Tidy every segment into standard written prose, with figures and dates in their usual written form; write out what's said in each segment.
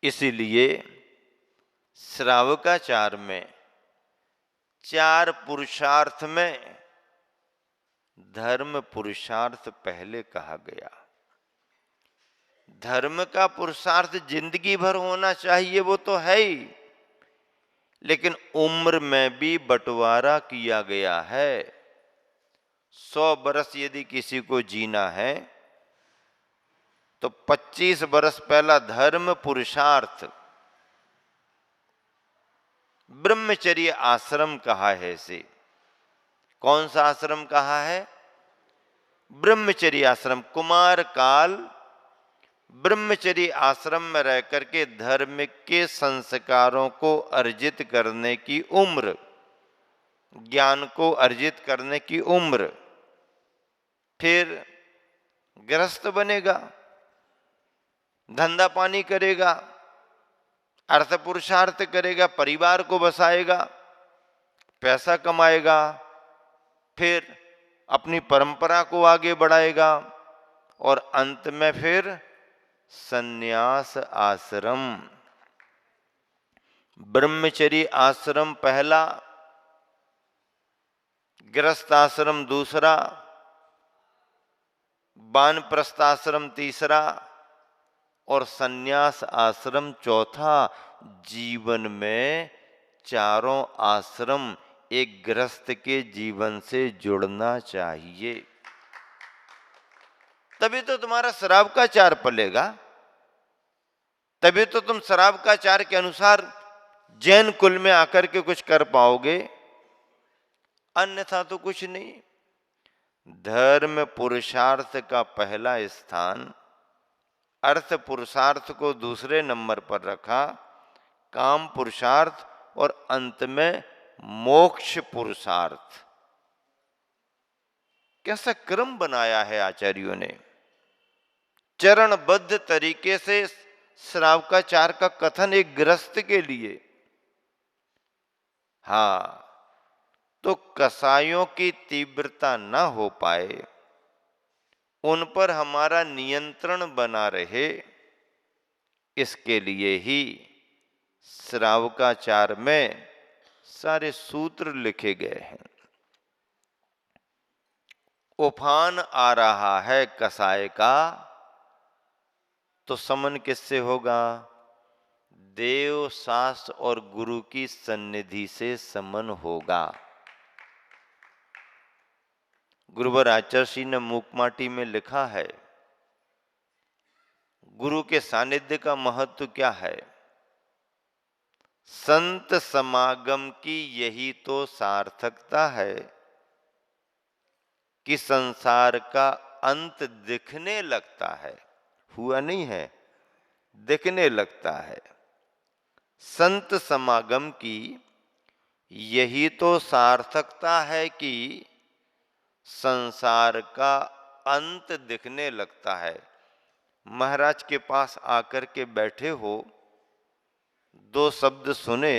इसीलिए श्रावकाचार में 4 पुरुषार्थ में धर्म पुरुषार्थ पहले कहा गया। धर्म का पुरुषार्थ जिंदगी भर होना चाहिए, वो तो है ही, लेकिन उम्र में भी बंटवारा किया गया है। 100 बरस यदि किसी को जीना है तो 25 बरस पहला धर्म पुरुषार्थ ब्रह्मचर्य आश्रम कहा है। इसे कौन सा आश्रम कहा है? ब्रह्मचर्य आश्रम। कुमार काल ब्रह्मचर्य आश्रम में रह करके धर्म के संस्कारों को अर्जित करने की उम्र, ज्ञान को अर्जित करने की उम्र। फिर गृहस्थ बनेगा, धंधा पानी करेगा, अर्थ पुरुषार्थ करेगा, परिवार को बसाएगा, पैसा कमाएगा, फिर अपनी परंपरा को आगे बढ़ाएगा और अंत में फिर संन्यास आश्रम। ब्रह्मचर्य आश्रम पहला, गृहस्थ आश्रम दूसरा, वानप्रस्थ आश्रम तीसरा और संन्यास आश्रम चौथा। जीवन में चारों आश्रम एक गृहस्थ के जीवन से जुड़ना चाहिए, तभी तो तुम्हारा श्रावकाचार पलेगा, तभी तो तुम श्रावकाचार के अनुसार जैन कुल में आकर के कुछ कर पाओगे, अन्यथा तो कुछ नहीं। धर्म पुरुषार्थ का पहला स्थान, अर्थ पुरुषार्थ को दूसरे नंबर पर रखा, काम पुरुषार्थ और अंत में मोक्ष पुरुषार्थ। कैसा क्रम बनाया है आचार्यों ने, चरणबद्ध तरीके से श्रावकाचार का कथन एक गृहस्थ के लिए। हाँ, तो कसायों की तीव्रता न हो पाए, उन पर हमारा नियंत्रण बना रहे, इसके लिए ही श्रावकाचार में सारे सूत्र लिखे गए हैं। उफान आ रहा है कसाय का, तो समन किससे होगा? देव, शास्त्र और गुरु की सन्निधि से समन होगा। गुरुवर आचार्य ने मूकमाटी में लिखा है, गुरु के सानिध्य का महत्व क्या है? संत समागम की यही तो सार्थकता है कि संसार का अंत दिखने लगता है, हुआ नहीं है, दिखने लगता है। संत समागम की यही तो सार्थकता है कि संसार का अंत दिखने लगता है। महाराज के पास आकर के बैठे हो, 2 शब्द सुने,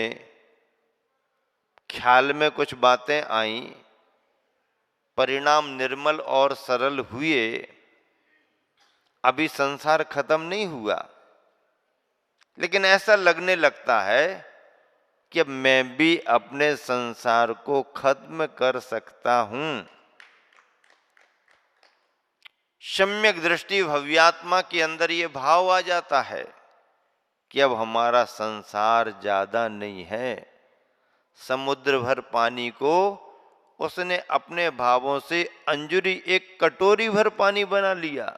ख्याल में कुछ बातें आईं, परिणाम निर्मल और सरल हुए, अभी संसार खत्म नहीं हुआ, लेकिन ऐसा लगने लगता है कि अब मैं भी अपने संसार को खत्म कर सकता हूं। सम्यक दृष्टि भव्यात्मा के अंदर ये भाव आ जाता है कि अब हमारा संसार ज्यादा नहीं है। समुद्र भर पानी को उसने अपने भावों से अंजुरी, एक कटोरी भर पानी बना लिया।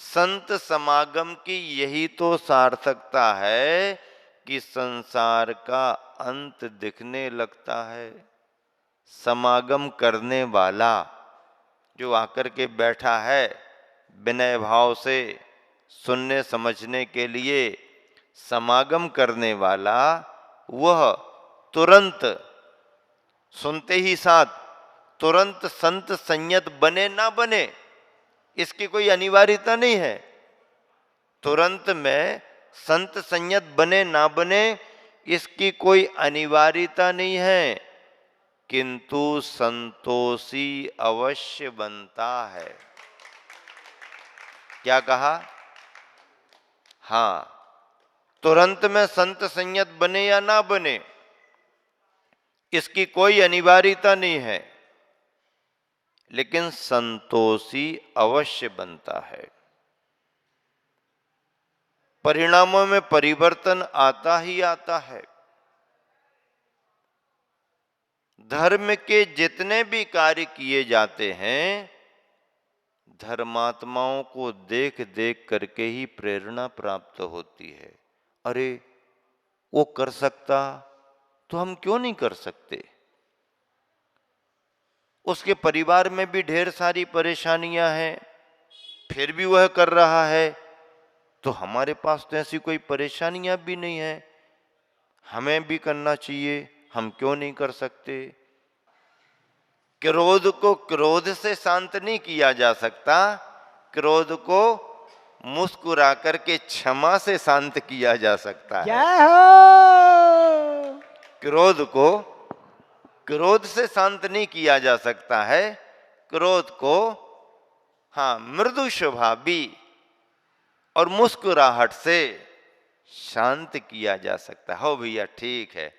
संत समागम की यही तो सार्थकता है कि संसार का अंत दिखने लगता है। समागम करने वाला जो आकर के बैठा है विनय भाव से सुनने समझने के लिए, समागम करने वाला वह तुरंत सुनते ही साथ तुरंत संत संयत बने ना बने, इसकी कोई अनिवार्यता नहीं है। तुरंत में संत संयत बने ना बने इसकी कोई अनिवार्यता नहीं है, किंतु संतोषी अवश्य बनता है। क्या कहा? हाँ, तुरंत में संत संयत बने या ना बने, इसकी कोई अनिवार्यता नहीं है, लेकिन संतोषी अवश्य बनता है। परिणामों में परिवर्तन आता ही आता है। धर्म के जितने भी कार्य किए जाते हैं, धर्मात्माओं को देख देख करके ही प्रेरणा प्राप्त होती है। अरे वो कर सकता तो हम क्यों नहीं कर सकते? उसके परिवार में भी ढेर सारी परेशानियां हैं, फिर भी वह कर रहा है, तो हमारे पास तो ऐसी कोई परेशानियां भी नहीं है, हमें भी करना चाहिए, हम क्यों नहीं कर सकते? क्रोध को क्रोध से शांत नहीं किया जा सकता, क्रोध को मुस्कुरा करके क्षमा से शांत किया जा सकता है। जय हो। क्रोध को क्रोध से शांत नहीं किया जा सकता है, क्रोध को हाँ मृदु स्वभावी और मुस्कुराहट से शांत किया जा सकता है। हो भैया ठीक है,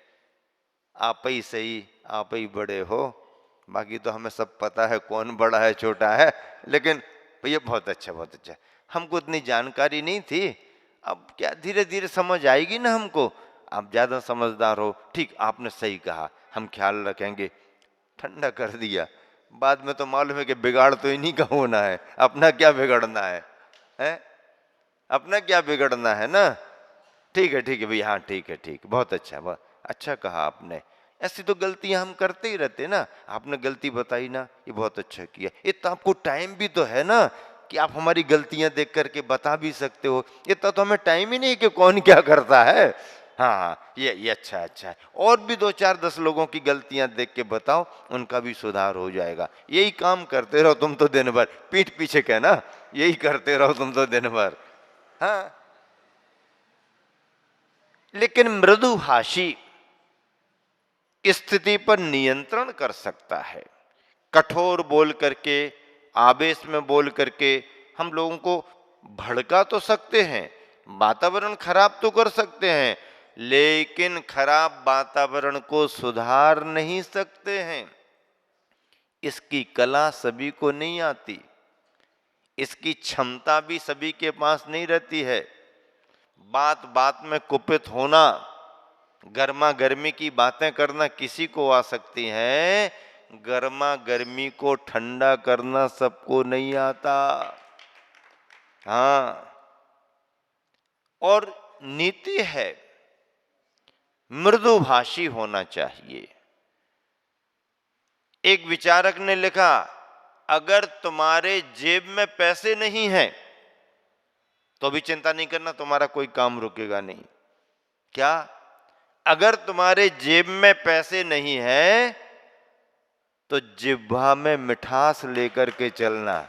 आप ही सही, आप ही बड़े हो, बाकी तो हमें सब पता है कौन बड़ा है छोटा है, लेकिन भैया बहुत अच्छा बहुत अच्छा, हमको इतनी जानकारी नहीं थी, अब क्या धीरे धीरे समझ आएगी ना हमको, आप ज्यादा समझदार हो, ठीक आपने सही कहा, हम ख्याल रखेंगे। ठंडा कर दिया। बाद में तो मालूम है कि बिगाड़ तो इन्हीं का होना है, अपना क्या बिगड़ना है? अपना क्या बिगड़ना है ना। ठीक है भैया, हाँ ठीक है, ठीक, बहुत अच्छा कहा आपने। ऐसी तो गलतियां हम करते ही रहते ना, आपने गलती बताई ना, ये बहुत अच्छा किया। इतना आपको टाइम भी तो है ना कि आप हमारी गलतियां देख करके बता भी सकते हो, इतना तो हमें टाइम ही नहीं कि कौन क्या करता है। हाँ ये अच्छा है, और भी 2 4 10 लोगों की गलतियां देख के बताओ, उनका भी सुधार हो जाएगा। यही काम करते रहो तुम तो दिन भर, पीठ पीछे कहना, यही करते रहो तुम तो दिन भर। हाँ, लेकिन मृदुभाषी स्थिति पर नियंत्रण कर सकता है। कठोर बोल करके, आवेश में बोल करके हम लोगों को भड़का तो सकते हैं, वातावरण खराब तो कर सकते हैं, लेकिन खराब वातावरण को सुधार नहीं सकते हैं। इसकी कला सभी को नहीं आती, इसकी क्षमता भी सभी के पास नहीं रहती है। बात बात में कुपित होना, गर्मा गर्मी की बातें करना किसी को आ सकती हैं, गर्मा गर्मी को ठंडा करना सबको नहीं आता। हाँ, और नीति है मृदुभाषी होना चाहिए। एक विचारक ने लिखा, अगर तुम्हारे जेब में पैसे नहीं हैं तो भी चिंता नहीं करना, तुम्हारा कोई काम रुकेगा नहीं। क्या? अगर तुम्हारे जेब में पैसे नहीं है तो जिह्वा में मिठास लेकर के चलना,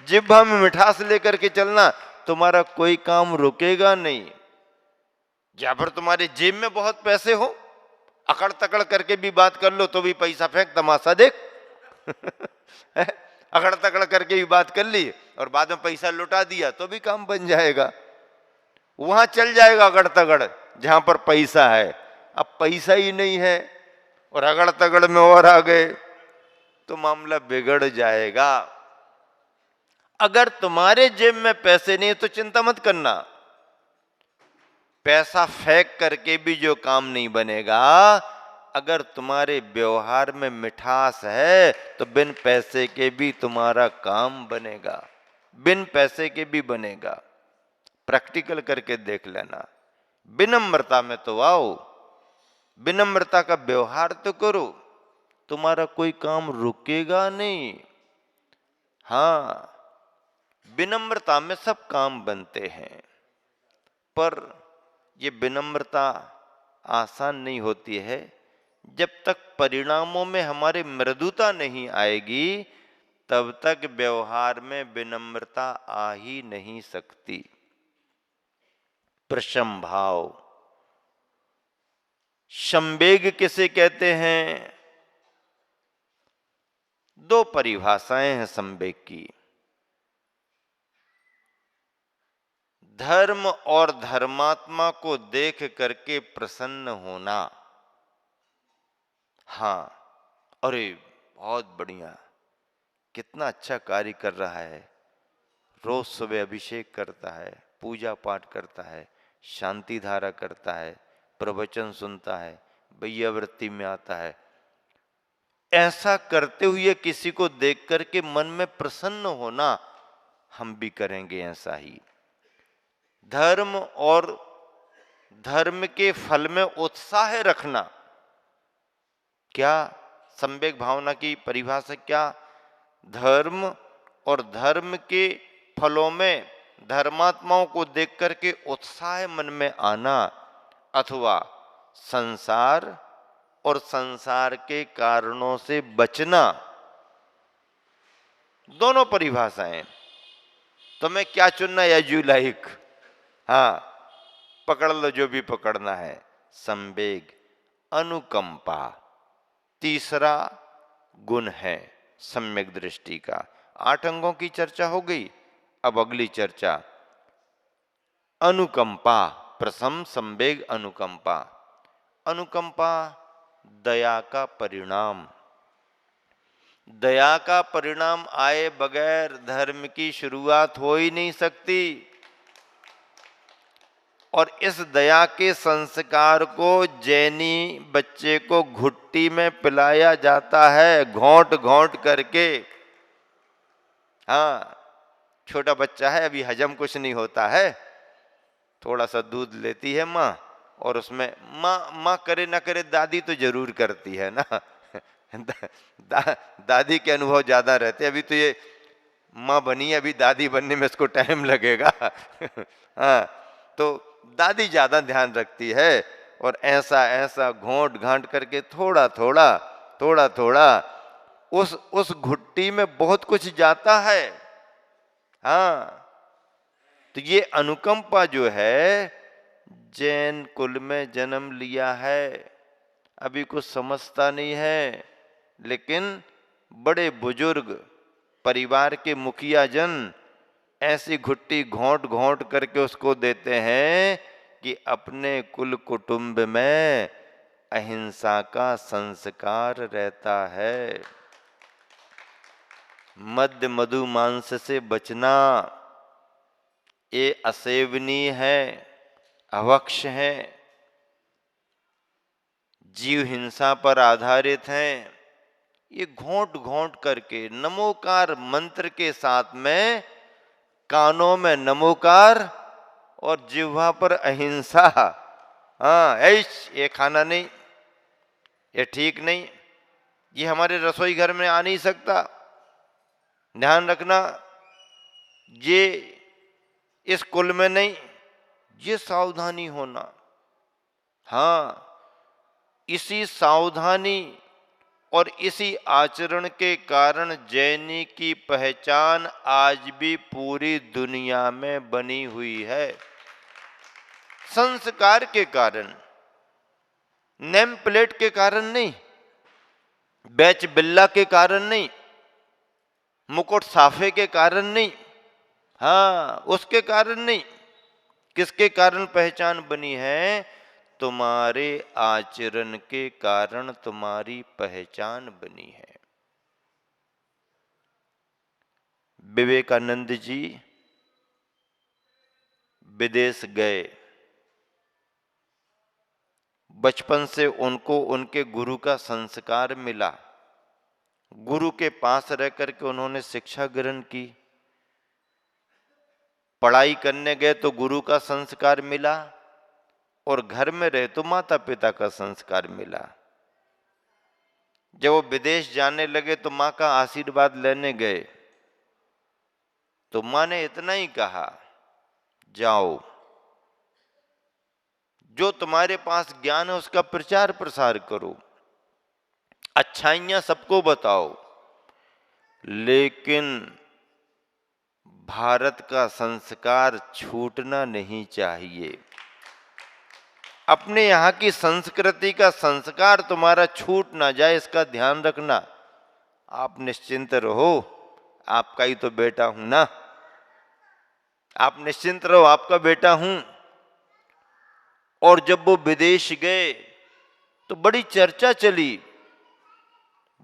जिह्वा में मिठास लेकर के चलना, तुम्हारा कोई काम रुकेगा नहीं। या फिर तुम्हारे जेब में बहुत पैसे हो, अकड़ तकड़ करके भी बात कर लो तो भी पैसा फेंक, तमाशा देख। अकड़ तकड़ करके भी बात कर ली और बाद में पैसा लुटा दिया तो भी काम बन जाएगा। वहां चल जाएगा अगड़ तगड़ जहां पर पैसा है। अब पैसा ही नहीं है और अगड़ तगड़ में और आ गए तो मामला बिगड़ जाएगा। अगर तुम्हारे जेब में पैसे नहीं तो चिंता मत करना, पैसा फेंक करके भी जो काम नहीं बनेगा, अगर तुम्हारे व्यवहार में मिठास है तो बिन पैसे के भी तुम्हारा काम बनेगा, बिन पैसे के भी बनेगा। प्रैक्टिकल करके देख लेना। विनम्रता में तो आओ, विनम्रता का व्यवहार तो करो, तुम्हारा कोई काम रुकेगा नहीं। हाँ, विनम्रता में सब काम बनते हैं, पर ये विनम्रता आसान नहीं होती है। जब तक परिणामों में हमारे मृदुता नहीं आएगी तब तक व्यवहार में विनम्रता आ ही नहीं सकती। प्रशम भाव, संवेग किसे कहते हैं? 2 परिभाषाएं हैं संवेग की। धर्म और धर्मात्मा को देख करके प्रसन्न होना। हाँ, अरे बहुत बढ़िया, कितना अच्छा कार्य कर रहा है, रोज सुबह अभिषेक करता है, पूजा पाठ करता है, शांति धारा करता है, प्रवचन सुनता है, वैयावृत्ति में आता है। ऐसा करते हुए किसी को देख करके मन में प्रसन्न होना, हम भी करेंगे ऐसा ही। धर्म और धर्म के फल में उत्साह रखना, क्या संवेग भावना की परिभाषा क्या? धर्म और धर्म के फलों में धर्मात्माओं को देख करके उत्साह मन में आना, अथवा संसार और संसार के कारणों से बचना। दोनों परिभाषाएं, तुम्हें क्या चुनना है, यू लाइक। हाँ, पकड़ लो जो भी पकड़ना है। संवेग, अनुकंपा तीसरा गुण है सम्यक दृष्टि का। 8 अंगों की चर्चा हो गई, अब अगली चर्चा अनुकंपा। प्रथम संवेग अनुकंपा। अनुकंपा दया का परिणाम। दया का परिणाम आए बगैर धर्म की शुरुआत हो ही नहीं सकती। और इस दया के संस्कार को जैनी बच्चे को घुट्टी में पिलाया जाता है, घोंट घोंट करके। हाँ, छोटा बच्चा है, अभी हजम कुछ नहीं होता है, थोड़ा सा दूध लेती है माँ, और उसमें माँ करे ना करे, दादी तो जरूर करती है ना। दादी के अनुभव ज्यादा रहते हैं। अभी तो ये माँ बनी है, अभी दादी बनने में इसको टाइम लगेगा। हाँ, तो दादी ज्यादा ध्यान रखती है, और ऐसा ऐसा घोंट घांट करके थोड़ा थोड़ा उस घुट्टी में बहुत कुछ जाता है। हाँ, तो ये अनुकंपा जो है, जैन कुल में जन्म लिया है, अभी कुछ समझता नहीं है, लेकिन बड़े बुजुर्ग परिवार के मुखिया जन ऐसी घुट्टी घोंट घोंट करके उसको देते हैं कि अपने कुल कुटुंब में अहिंसा का संस्कार रहता है। मद्य मधु मांस से बचना, ये असेवनीय है, अवक्ष है, जीव हिंसा पर आधारित हैं। ये घोंट घोंट करके नमोकार मंत्र के साथ में कानों में नमोकार और जिह्वा पर अहिंसा। हाँ, ये खाना नहीं, ये ठीक नहीं, ये हमारे रसोई घर में आ नहीं सकता, ध्यान रखना, ये इस कुल में नहीं, ये सावधानी होना। हाँ, इसी सावधानी और इसी आचरण के कारण जैनी की पहचान आज भी पूरी दुनिया में बनी हुई है। संस्कार के कारण, नेम प्लेट के कारण नहीं, बैच बिल्ला के कारण नहीं, मुकुट साफे के कारण नहीं, हाँ उसके कारण नहीं। किसके कारण पहचान बनी है? तुम्हारे आचरण के कारण तुम्हारी पहचान बनी है। विवेकानंद जी विदेश गए, बचपन से उनको उनके गुरु का संस्कार मिला, गुरु के पास रह करके उन्होंने शिक्षा ग्रहण की, पढ़ाई करने गए तो गुरु का संस्कार मिला, और घर में रहे तो माता पिता का संस्कार मिला। जब वो विदेश जाने लगे तो माँ का आशीर्वाद लेने गए, तो माँ ने इतना ही कहा, जाओ, जो तुम्हारे पास ज्ञान है उसका प्रचार प्रसार करो, अच्छाइयां सबको बताओ, लेकिन भारत का संस्कार छूटना नहीं चाहिए। अपने यहाँ की संस्कृति का संस्कार तुम्हारा छूट ना जाए, इसका ध्यान रखना। आप निश्चिंत रहो, आपका ही तो बेटा हूं ना, आप निश्चिंत रहो, आपका बेटा हूं। और जब वो विदेश गए तो बड़ी चर्चा चली,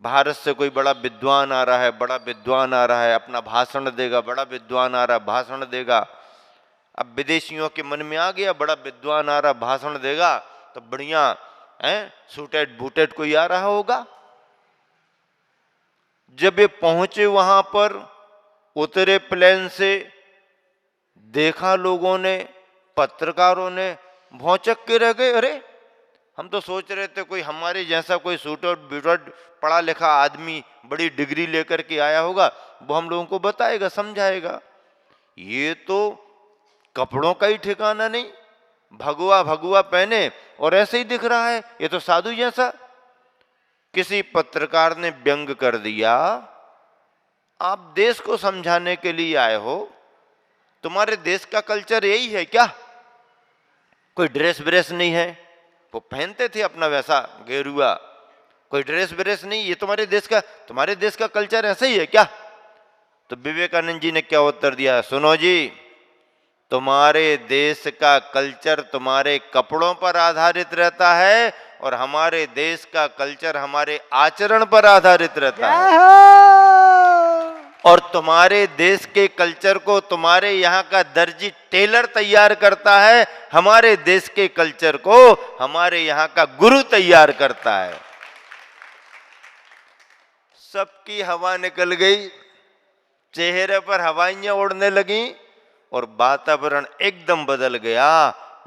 भारत से कोई बड़ा विद्वान आ रहा है, बड़ा विद्वान आ रहा है, अपना भाषण देगा, बड़ा विद्वान आ रहा है, भाषण देगा। अब विदेशियों के मन में आ गया, बड़ा विद्वान आ रहा, भाषण देगा तो बढ़िया है, सूटेड बूटेड कोई आ रहा होगा। जब ये पहुंचे वहां पर, उतरे प्लेन से, देखा लोगों ने, पत्रकारों ने, भौचक के रह गए। अरे हम तो सोच रहे थे कोई हमारे जैसा कोई सूटेड बूटेड पढ़ा लिखा आदमी बड़ी डिग्री लेकर के आया होगा, वो हम लोगों को बताएगा, समझाएगा। ये तो कपड़ों का ही ठिकाना नहीं, भगवा भगवा पहने और ऐसे ही दिख रहा है, ये तो साधु जैसा। किसी पत्रकार ने व्यंग कर दिया, आप देश को समझाने के लिए आए हो, तुम्हारे देश का कल्चर यही है क्या? कोई ड्रेस व्रेस नहीं है, वो पहनते थे अपना वैसा गेरुआ, कोई ड्रेस व्रेस नहीं, ये तुम्हारे देश का कल्चर ऐसा ही है क्या? तो विवेकानंद जी ने क्या उत्तर दिया, सुनो जी, तुम्हारे देश का कल्चर तुम्हारे कपड़ों पर आधारित रहता है और हमारे देश का कल्चर हमारे आचरण पर आधारित रहता है। और तुम्हारे देश के कल्चर को तुम्हारे यहाँ का दर्जी टेलर तैयार करता है, हमारे देश के कल्चर को हमारे यहाँ का गुरु तैयार करता है। सबकी हवा निकल गई, चेहरे पर हवाइयां उड़ने लगीं और वातावरण एकदम बदल गया।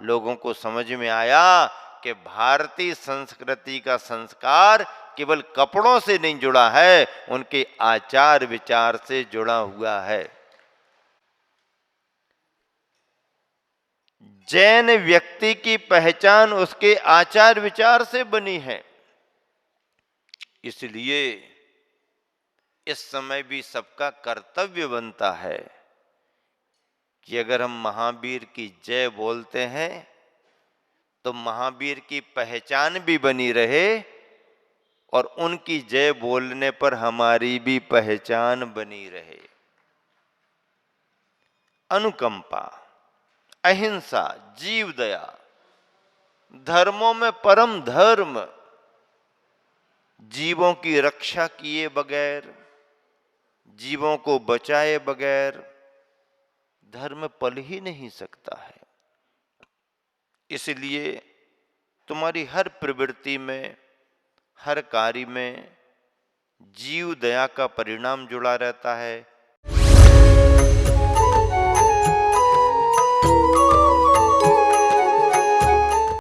लोगों को समझ में आया कि भारतीय संस्कृति का संस्कार केवल कपड़ों से नहीं जुड़ा है, उनके आचार विचार से जुड़ा हुआ है। जैन व्यक्ति की पहचान उसके आचार विचार से बनी है। इसलिए इस समय भी सबका कर्तव्य बनता है कि अगर हम महावीर की जय बोलते हैं तो महावीर की पहचान भी बनी रहे और उनकी जय बोलने पर हमारी भी पहचान बनी रहे। अनुकंपा, अहिंसा, जीव दया, धर्मों में परम धर्म, जीवों की रक्षा किए बगैर, जीवों को बचाए बगैर धर्म पल ही नहीं सकता है। इसलिए तुम्हारी हर प्रवृत्ति में, हर कार्य में जीव दया का परिणाम जुड़ा रहता है,